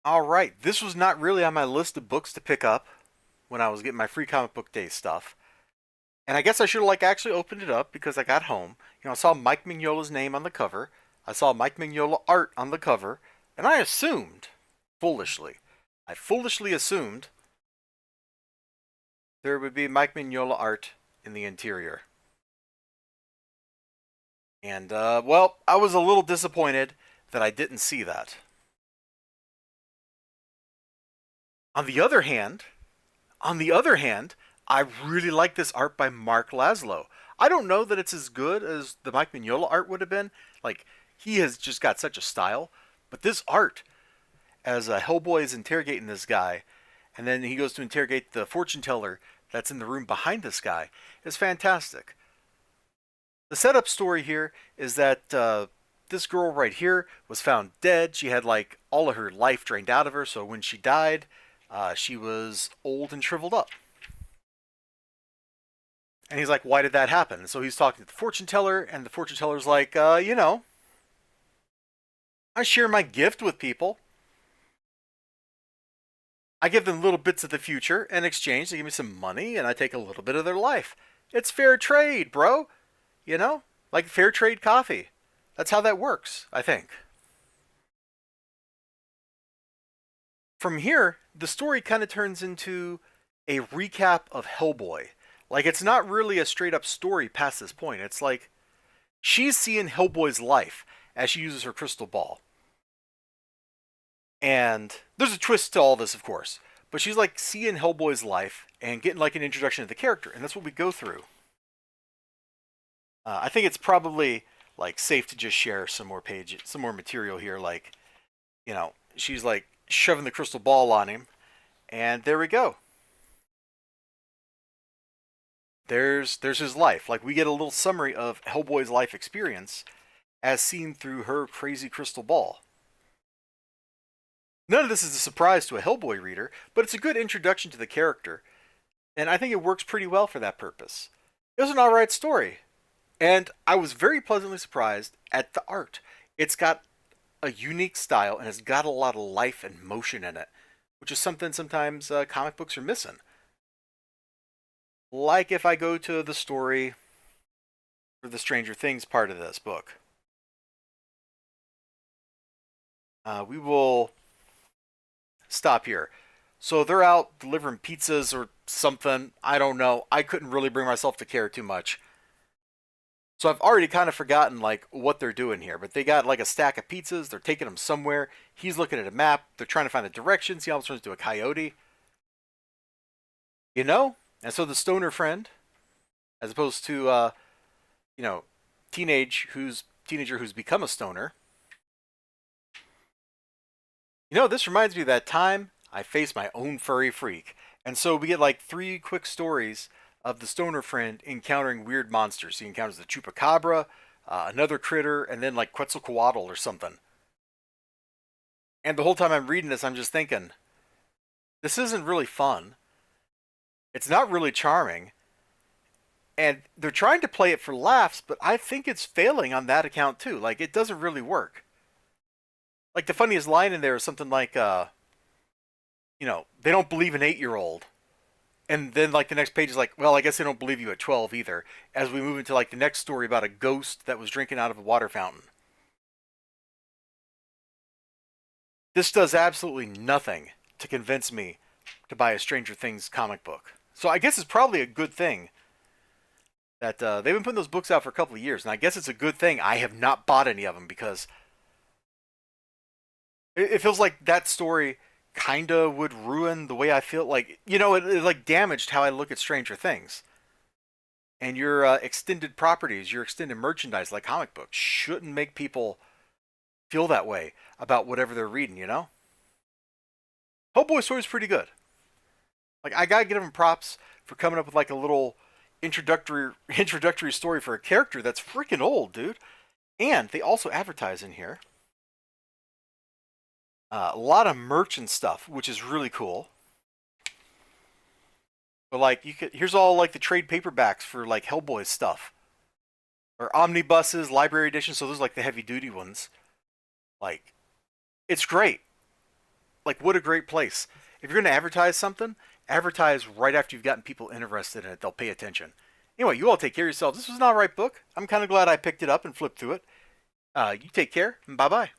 Alright, this was not really on my list of books to pick up when I was getting my free comic book day stuff. And I guess I should have actually opened it up because I got home. I saw Mike Mignola's name on the cover. I saw Mike Mignola art on the cover, and I assumed, foolishly, I foolishly assumed there would be Mike Mignola art in the interior. And well, I was a little disappointed that I didn't see that. On the other hand, On the other hand, I really like this art by Mark Laszlo. I don't know that it's as good as the Mike Mignola art would have been. He has just got such a style. But this art, as Hellboy is interrogating this guy, and then he goes to interrogate the fortune teller that's in the room behind this guy, is fantastic. The setup story here is that this girl right here was found dead. She had all of her life drained out of her, so when she died, she was old and shriveled up. And he's like, why did that happen? And so he's talking to the fortune teller, and the fortune teller's like, I share my gift with people. I give them little bits of the future. In exchange, they give me some money, and I take a little bit of their life. It's fair trade, bro. Like fair trade coffee. That's how that works, I think. From here, the story kind of turns into a recap of Hellboy. It's not really a straight up story past this point. It's like she's seeing Hellboy's life as she uses her crystal ball. And there's a twist to all this, of course. But she's seeing Hellboy's life and getting an introduction to the character. And that's what we go through. I think it's probably safe to just share some more some more material here. She's shoving the crystal ball on him. And there we go. There's his life. We get a little summary of Hellboy's life experience as seen through her crazy crystal ball. None of this is a surprise to a Hellboy reader, but it's a good introduction to the character, and I think it works pretty well for that purpose. It was an alright story, and I was very pleasantly surprised at the art. It's got a unique style, and it's got a lot of life and motion in it, which is something sometimes comic books are missing. Like if I go to the story for the Stranger Things part of this book. We will stop here. So they're out delivering pizzas or something. I don't know. I couldn't really bring myself to care too much. So I've already kind of forgotten what they're doing here. But they got a stack of pizzas. They're taking them somewhere. He's looking at a map. They're trying to find the directions. He almost turns into a coyote. And so the stoner friend, as opposed to teenager who's become a stoner. This reminds me of that time I faced my own furry freak. And so we get 3 quick stories of the stoner friend encountering weird monsters. He encounters the chupacabra, another critter, and then Quetzalcoatl or something. And the whole time I'm reading this, I'm just thinking, this isn't really fun. It's not really charming. And they're trying to play it for laughs, but I think it's failing on that account too. It doesn't really work. The funniest line in there is something they don't believe an 8-year-old. And then the next page is well, I guess they don't believe you at 12 either. As we move into the next story about a ghost that was drinking out of a water fountain. This does absolutely nothing to convince me to buy a Stranger Things comic book. So I guess it's probably a good thing that they've been putting those books out for a couple of years. And I guess it's a good thing I have not bought any of them because it feels like that story kind of would ruin the way I feel. It damaged how I look at Stranger Things. And your extended properties, your extended merchandise like comic books shouldn't make people feel that way about whatever they're reading, Hellboy story's pretty good. I gotta give him props for coming up with a little introductory story for a character that's freaking old, dude. And they also advertise in here a lot of merch and stuff, which is really cool. But here's all the trade paperbacks for Hellboy stuff, or omnibuses, library editions. So those are the heavy duty ones. It's great. Like, what a great place. If you're going to advertise something, advertise right after you've gotten people interested in it. They'll pay attention. Anyway, you all take care of yourselves. This was an alright book. I'm kind of glad I picked it up and flipped through it. You take care, and bye bye.